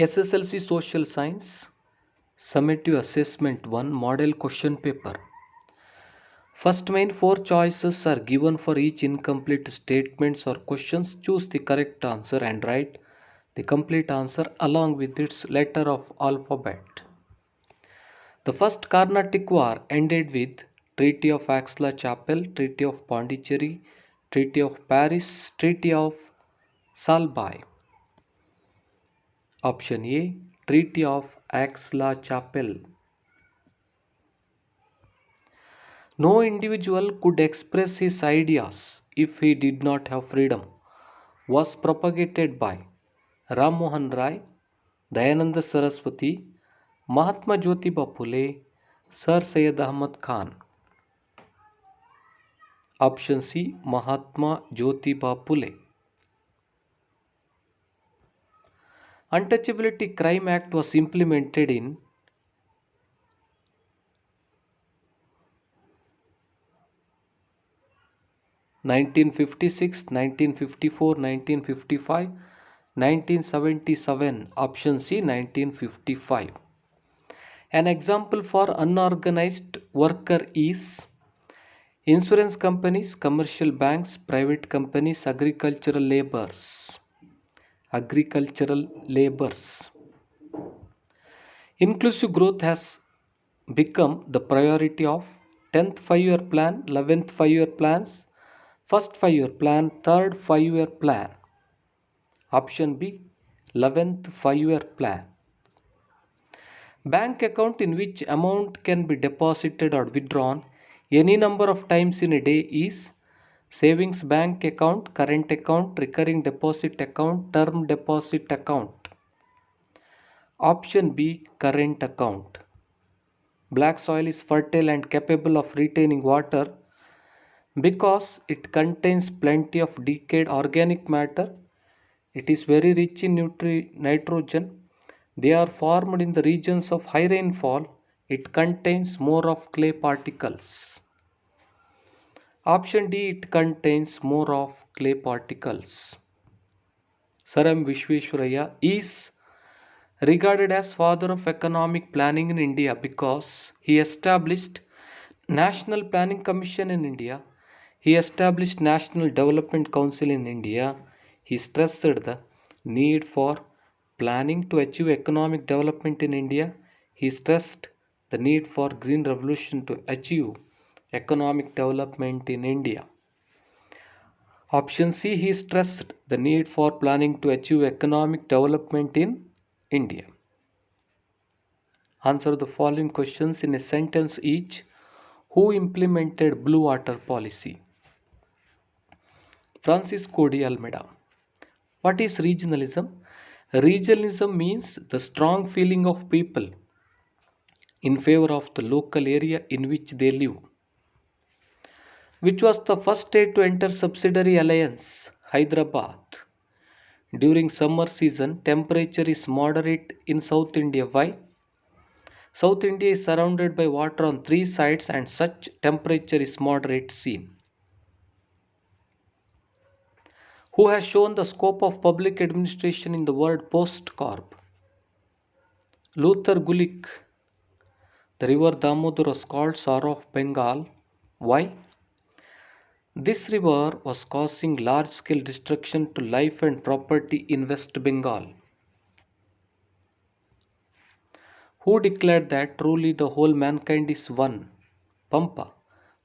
SSLC Social Science Summative Assessment 1 Model Question Paper. First main 4 choices are given for each incomplete statements or questions. Choose the correct answer and write the complete answer along with its letter of alphabet. The first Carnatic War ended with Treaty of Aix-la-Chapelle, Treaty of Pondicherry, Treaty of Paris, Treaty of Salbai. Option A, Treaty of Aix-la-Chapelle. No individual could express his ideas if he did not have freedom was propagated by Ram Mohan Rai, Dayananda Saraswati, Mahatma Jyotiba Phule, Sir Syed Ahmad Khan. Option C, Mahatma Jyotiba Phule. Untouchability Crime Act was implemented in 1956, 1954, 1955, 1977. Option C, 1955. An example for unorganized worker is insurance companies, commercial banks, private companies, agricultural laborers. Inclusive growth has become the priority of 10th 5-year plan, 11th 5-year plans, first 5-year plan, third 5-year plan. Option B, 11th 5-year plan. Bank account in which amount can be deposited or withdrawn any number of times in a day is savings bank account, current account, recurring deposit account, term deposit account. Option B, current account. Black soil is fertile and capable of retaining water because it contains plenty of decayed organic matter. It is very rich in nitrogen. They are formed in the regions of high rainfall. It contains more of clay particles. Option D, it contains more of clay particles. Sir M. Vishweshwaraya is regarded as father of economic planning in India because he established National Planning Commission in India. He established National Development Council in India. He stressed the need for planning to achieve economic development in India. He stressed the need for green revolution to achieve economic development in India. Option C, he stressed the need for planning to achieve economic development in India. Answer the following questions in a sentence each. Who implemented Blue Water Policy? Francisco de Almeida. What is regionalism? Regionalism means the strong feeling of people in favor of the local area in which they live. Which was the first state to enter subsidiary alliance? Hyderabad. During summer season, temperature is moderate in South India. Why? South India is surrounded by water on 3 sides and such temperature is moderate seen. Who has shown the scope of public administration in the word post-corp? Luther Gulick. The river Damodar was called Sorrow of Bengal. Why? This river was causing large-scale destruction to life and property in West Bengal. Who declared that truly the whole mankind is one? Pampa.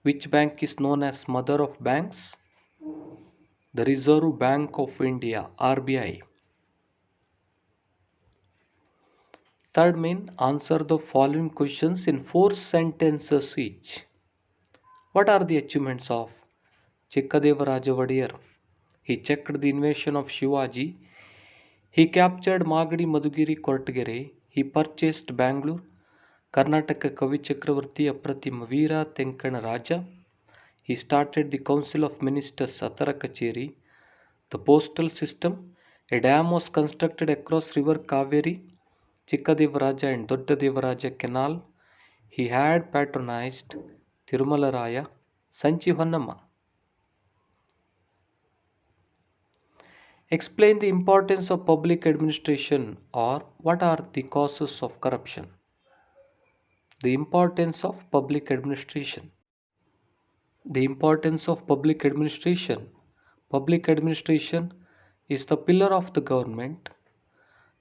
Which bank is known as Mother of Banks? The Reserve Bank of India, RBI. Third main, answer the following questions in 4 sentences each. What are the achievements of Chikkadevaraja Vadiyar? He checked the invasion of Shivaji. He captured Magadi Madugiri Kortagere. He purchased Bangalore. Karnataka Kavi Chakravarti Apratima Veera Tenkana Raja. He started the Council of Ministers Satara Kacheri. The postal system. A dam was constructed across river Kaveri, Chikkadevaraja and Doddadevaraja canal. He had patronized Tirumala Raya, Sanchi Honnamma. Explain the importance of public administration, or what are the causes of corruption. The importance of public administration. The importance of public administration. Public administration is the pillar of the government,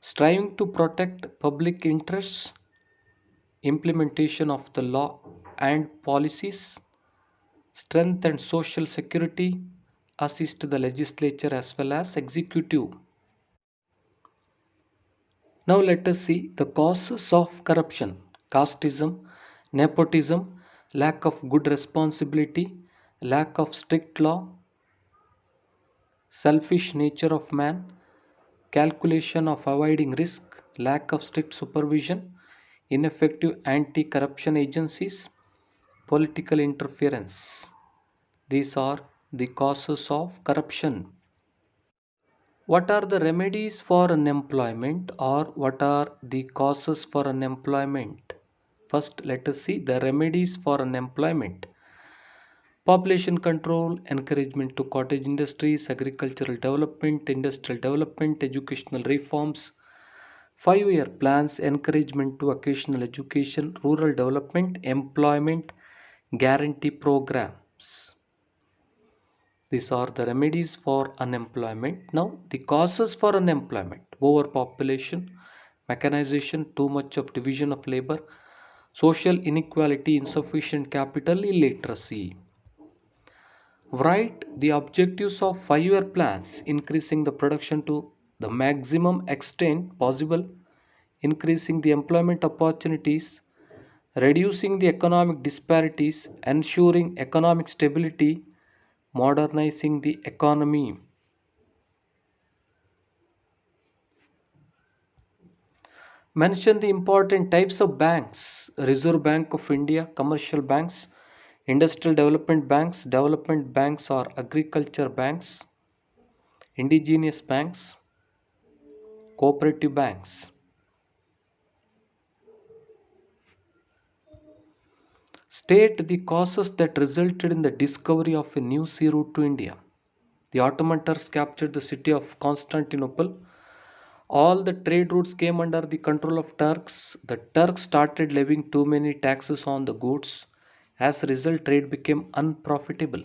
striving to protect public interests, implementation of the law and policies, strengthen social security, assist the legislature as well as executive. Now let us see the causes of corruption: casteism, nepotism, lack of good responsibility, lack of strict law, selfish nature of man, calculation of avoiding risk, lack of strict supervision, ineffective anti corruption agencies, political interference. These are the causes of corruption. What are the remedies for unemployment, or what are the causes for unemployment? First, let us see the remedies for unemployment. Population control, encouragement to cottage industries, agricultural development, industrial development, educational reforms, 5-year plans, encouragement to occasional education, rural development, employment guarantee programs. These are the remedies for unemployment. Now, the causes for unemployment: overpopulation, mechanization, too much of division of labor, social inequality, insufficient capital, illiteracy. Write the objectives of 5-year plans: increasing the production to the maximum extent possible, increasing the employment opportunities, reducing the economic disparities, ensuring economic stability, modernizing the economy. Mention the important types of banks: Reserve Bank of India, commercial banks, industrial development banks or agriculture banks, indigenous banks, cooperative banks. State the causes that resulted in the discovery of a new sea route to India. The Ottomans captured the city of Constantinople. All the trade routes came under the control of Turks. The Turks started levying too many taxes on the goods. As a result, trade became unprofitable.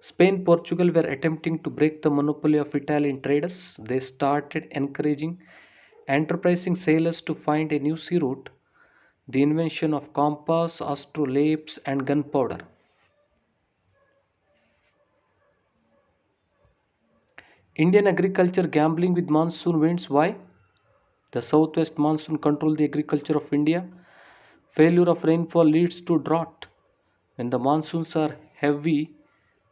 Spain, Portugal were attempting to break the monopoly of Italian traders. They started encouraging enterprising sailors to find a new sea route. The invention of compass, astrolabes, and gunpowder. Indian agriculture gambling with monsoon winds. Why? The southwest monsoon controls the agriculture of India. Failure of rainfall leads to drought. When the monsoons are heavy,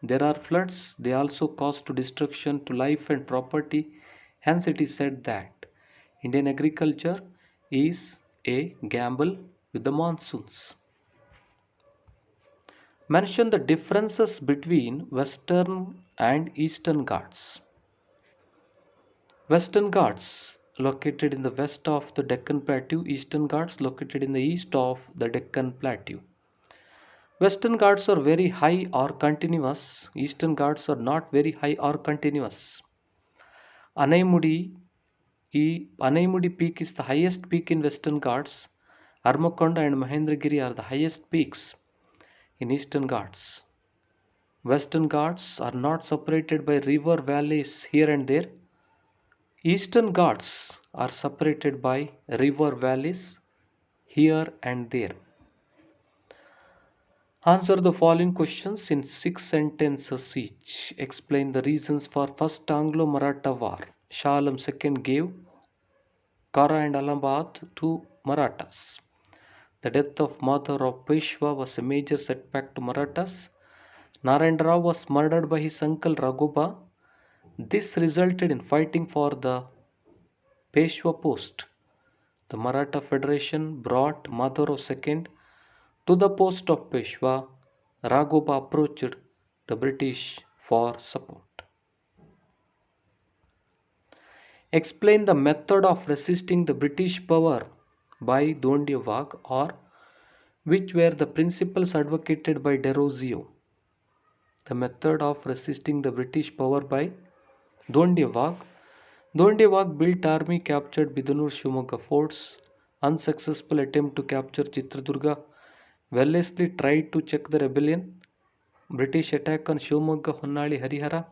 there are floods. They also cause to destruction to life and property. Hence, it is said that Indian agriculture is a gamble with the monsoons. Mention the differences between Western and Eastern Ghats. Western Ghats located in the west of the Deccan Plateau, Eastern Ghats located in the east of the Deccan Plateau. Western Ghats are very high or continuous, Eastern Ghats are not very high or continuous. Anaimudi, Anaimudi peak is the highest peak in Western Ghats. Armakonda and Mahendragiri are the highest peaks in Eastern Ghats. Western Ghats are not separated by river valleys here and there. Eastern Ghats are separated by river valleys here and there. Answer the following questions in 6 sentences each. Explain the reasons for First Anglo-Maratha War. Shah Alam II gave Kara and Allahabad to Marathas. The death of mother of Peshwa was a major setback to Marathas. Narendra Rao was murdered by his uncle Raghuba. This resulted in fighting for the Peshwa post. The Maratha Federation brought Madhav II to the post of Peshwa. Raghuba approached the British for support. Explain the method of resisting the British power by Dondiwag, or which were the principles advocated by Derozio. The method of resisting the British power by Dondewag. Dondewag built army captured Bidanur Shimoga forts. Unsuccessful attempt to capture Chitradurga. Wellesley tried to check the rebellion. British attack on Shimoga, Honnali, Harihara.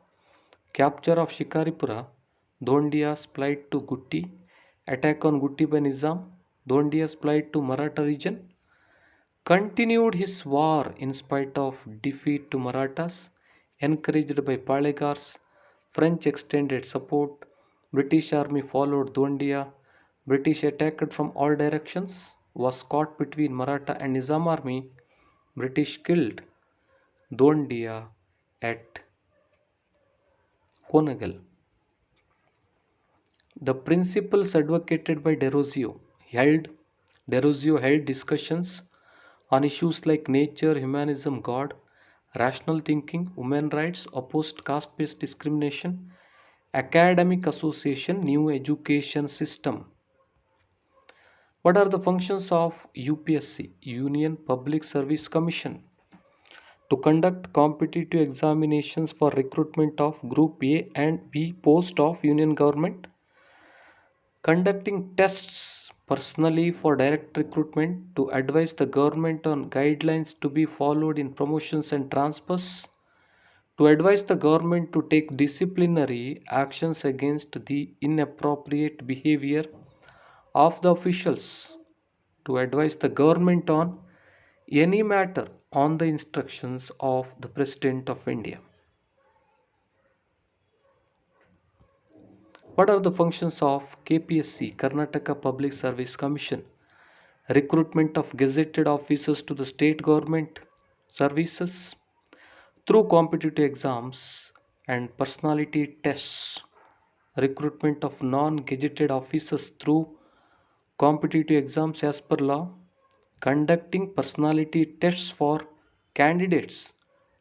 Capture of Shikaripura. Dondia's flight to Gutti. Attack on Gutti by Nizam. Dondia's flight to Maratha region. Continued his war in spite of defeat to Marathas, encouraged by Palegars. French extended support. British army followed Dondia. British attacked from all directions. Was caught between Maratha and Nizam army. British killed Dondia at Konagal. The principles advocated by Derozio held discussions on issues like nature, humanism, God, rational thinking, women rights, opposed caste-based discrimination, academic association, new education system. What are the functions of UPSC, Union Public Service Commission? To conduct competitive examinations for recruitment of Group A and B post of Union Government, conducting tests personally for direct recruitment, to advise the government on guidelines to be followed in promotions and transfers, to advise the government to take disciplinary actions against the inappropriate behavior of the officials, to advise the government on any matter on the instructions of the President of India. What are the functions of KPSC, Karnataka Public Service Commission? Recruitment of gazetted officers to the state government services through competitive exams and personality tests. Recruitment of non-gazetted officers through competitive exams as per law. Conducting personality tests for candidates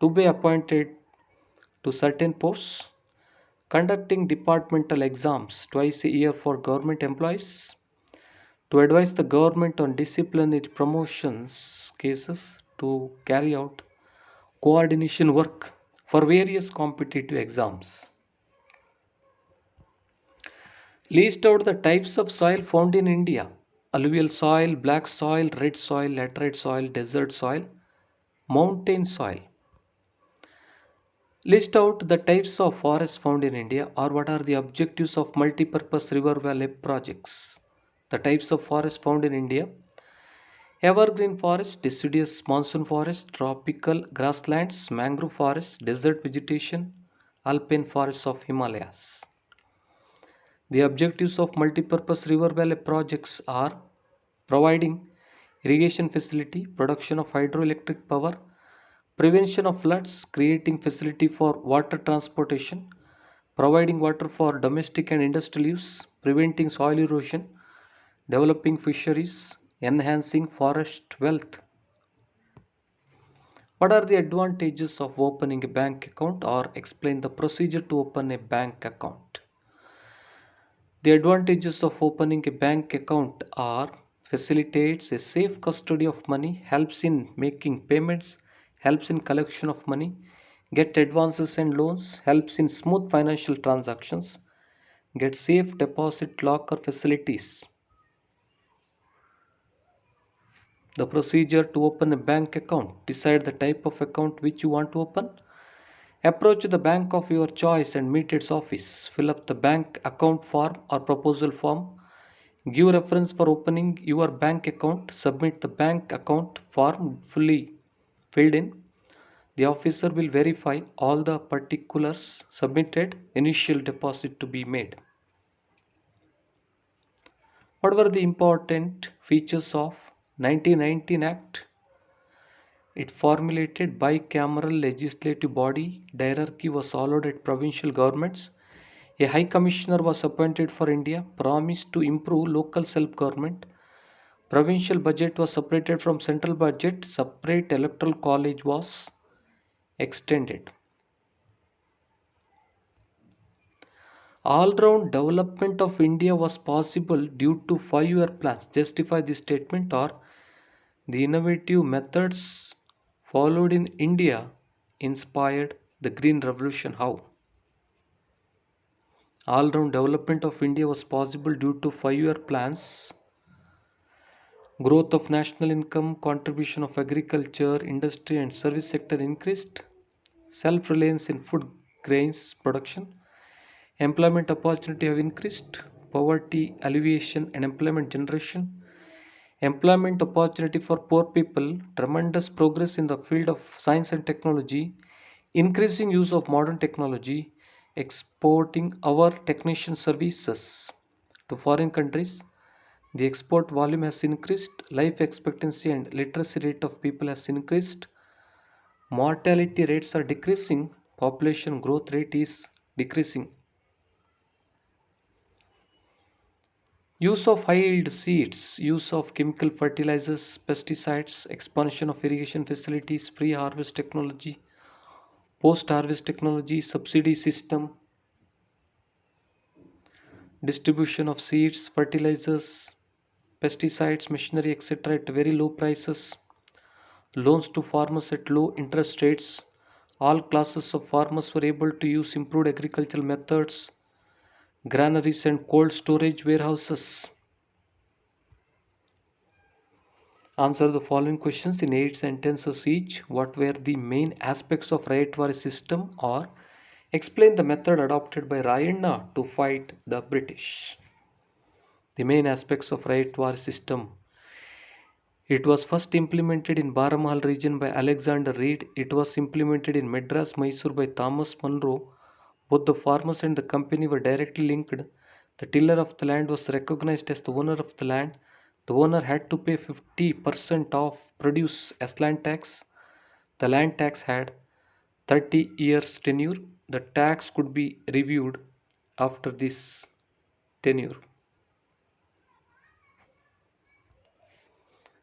to be appointed to certain posts. Conducting departmental exams twice a year for government employees. To advise the government on disciplinary promotions cases, to carry out coordination work for various competitive exams. List out the types of soil found in India: alluvial soil, black soil, red soil, laterite soil, desert soil, mountain soil. List out the types of forests found in India, or what are the objectives of multi-purpose river valley projects. The types of forests found in India: evergreen forest, deciduous monsoon forest, tropical grasslands, mangrove forests, desert vegetation, alpine forests of Himalayas. The objectives of multipurpose river valley projects are providing irrigation facility, production of hydroelectric power, prevention of floods, creating facility for water transportation, providing water for domestic and industrial use, preventing soil erosion, developing fisheries, enhancing forest wealth. What are the advantages of opening a bank account, or explain the procedure to open a bank account? The advantages of opening a bank account are: facilitates a safe custody of money, helps in making payments, helps in collection of money, get advances and loans, helps in smooth financial transactions, get safe deposit locker facilities. The procedure to open a bank account: decide the type of account which you want to open. Approach the bank of your choice and meet its office. Fill up the bank account form or proposal form. Give reference for opening your bank account. Submit the bank account form fully filled in. The officer will verify all the particulars submitted. Initial deposit to be made. What were the important features of 1919 Act? It formulated bicameral legislative body. Hierarchy was followed at provincial governments. A High Commissioner was appointed for India. Promised to improve local self-government. Provincial budget was separated from central budget. Separate electoral college was extended. All-round development of India was possible due to five-year plans. Justify this statement, or the innovative methods followed in India inspired the Green Revolution. How? All round development of India was possible due to 5 year plans, growth of national income, contribution of agriculture, industry, and service sector increased, self reliance in food grains production, employment opportunity have increased, poverty alleviation and employment generation, employment opportunity for poor people, tremendous progress in the field of science and technology, increasing use of modern technology, exporting our technician services to foreign countries. The export volume has increased, life expectancy and literacy rate of people has increased, mortality rates are decreasing, population growth rate is decreasing. Use of high yield seeds, use of chemical fertilizers, pesticides, expansion of irrigation facilities, pre harvest technology, post harvest technology, subsidy system, distribution of seeds, fertilizers, pesticides, machinery, etc. at very low prices, loans to farmers at low interest rates. All classes of farmers were able to use improved agricultural methods, granaries and cold storage warehouses. Answer the following questions in 8 sentences each. What were the main aspects of Rayatwari system, or explain the method adopted by Rayana to fight the British? The main aspects of Rayatwari system. It was first implemented in Baramahal region by Alexander Reed. It was implemented in Madras, Mysore by Thomas Munro. Both the farmers and the company were directly linked. The tiller of the land was recognized as the owner of the land. The owner had to pay 50% of produce as land tax. The land tax had 30 years tenure. The tax could be reviewed after this tenure.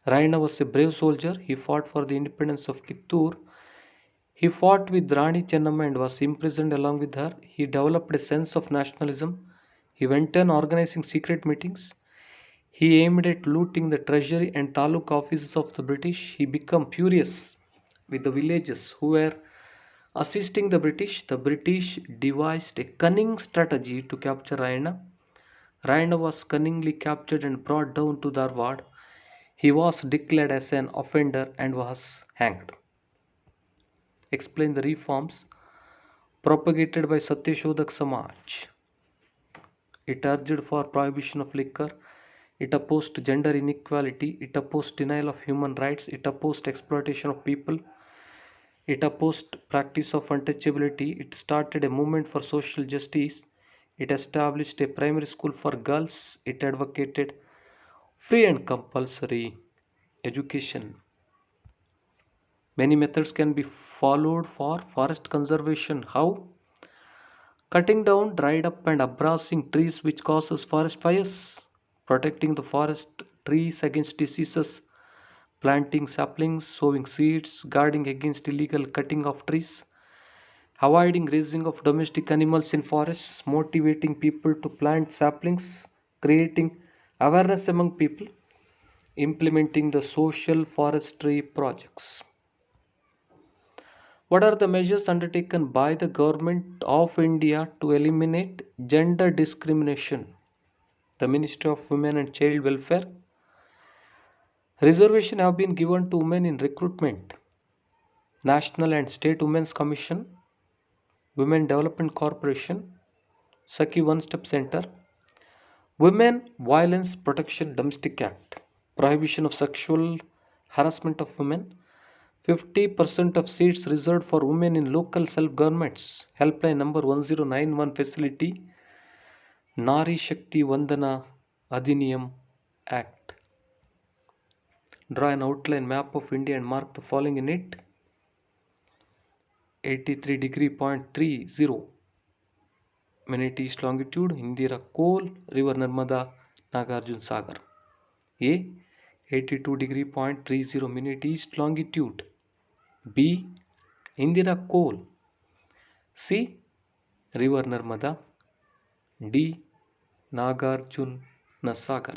Raina was a brave soldier. He fought for the independence of Kittur. He fought with Rani Chennamma and was imprisoned along with her. He developed a sense of nationalism. He went on organizing secret meetings. He aimed at looting the treasury and taluk offices of the British. He became furious with the villagers who were assisting the British. The British devised a cunning strategy to capture Raina. Raina was cunningly captured and brought down to Dharwad. He was declared as an offender and was hanged. Explain the reforms propagated by Satyashodak Samaj. It urged for prohibition of liquor. It opposed gender inequality. It opposed denial of human rights. It opposed exploitation of people. It opposed practice of untouchability. It started a movement for social justice. It established a primary school for girls. It advocated free and compulsory education. Many methods can be followed for forest conservation. How? Cutting down dried up and abrasing trees which causes forest fires, protecting the forest trees against diseases, planting saplings, sowing seeds, guarding against illegal cutting of trees, avoiding raising of domestic animals in forests, motivating people to plant saplings, creating awareness among people, implementing the social forestry projects. What are the measures undertaken by the government of India to eliminate gender discrimination? The Ministry of Women and Child Welfare. Reservation have been given to women in recruitment. National and State Women's Commission, Women Development Corporation, Saki One Step Center, Women Violence Protection Domestic Act, Prohibition of Sexual Harassment of Women, 50% of seats reserved for women in local self-governments, helpline number 1091 facility, Nari Shakti Vandana Adhiniyam Act. Draw an outline map of India and mark the following in it. 83 degree point 30 minute east longitude, Indira Coal, River Narmada, Nagarjun Sagar. A. 82 degree point 30 minute east longitude. B. Indira Coal. C. River Narmada. D. Nagarjuna Sagar.